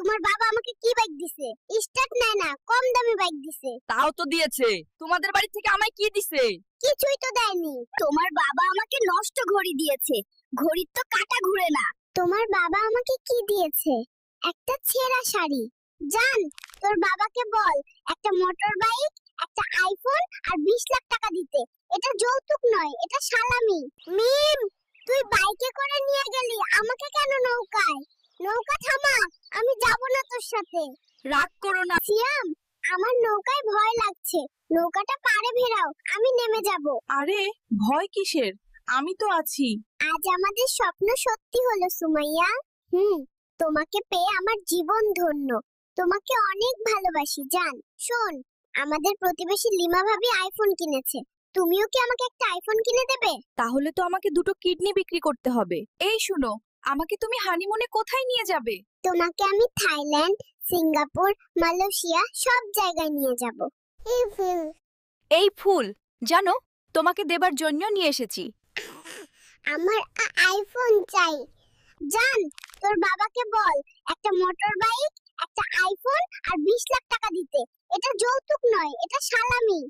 তোমার বাবা আমাকে কি বাইক দিছে? স্টার্ট নেয় না, কম দামি বাইক দিছে। তাও তো দিয়েছে। তোমাদের বাড়ি থেকে আমায় কি দিছে? কিছুই তো দেয়নি। তোমার বাবা আমাকে নষ্ট ঘড়ি দিয়েছে। ঘড়ির তো কাঁটা ঘুরে না। তোমার বাবা আমাকে কি দিয়েছে? একটা ছেঁড়া শাড়ি। জান, তোর বাবাকে বল একটা মোটর বাইক, একটা আইফোন আর 20 লাখ টাকা দিতে। এটা যৌতুক নয়, এটা সালামি। মিম, তুই বাইকে করে নিয়ে গেলি, আমাকে কেন নৌকায়? নৌকা থামা, আমি যাব না তোর সাথে। রাগ করো না। সিয়াম, আমার নৌকায় ভয় লাগছে। নৌকাটা পাড়ে ভেড়াও, আমি নেমে যাব। আরে ভয় কিসের? আমি তো আছি। আজ আমাদের স্বপ্ন সত্যি হলো সুমাইয়া। তোমাকে পেয়ে আমার জীবন ধন্য। তোমাকে অনেক ভালোবাসি জান। শোন, আমাদের প্রতিবেশী লিমা ভাবি আইফোন কিনেছে। তুমিও কি আমাকে একটা আইফোন কিনে দেবে? তাহলে তো আমাকে দুটো কিডনি বিক্রি করতে হবে। এই শুনো, আমাকে তুমি হানিমুনে কোথায় নিয়ে যাবে? তোমাকে আমি থাইল্যান্ড, সিঙ্গাপুর, মালয়েশিয়া সব জায়গায় নিয়ে যাব। এই ফুল জানো, তোমাকে দেবার জন্য নিয়ে এসেছি। আমার আইফোন চাই। জান, তোর বাবাকে বল একটা মোটর বাইক, একটা আইফোন আর 20 লাখ টাকা দিতে। এটা যৌতুক নয়, এটা সালামি।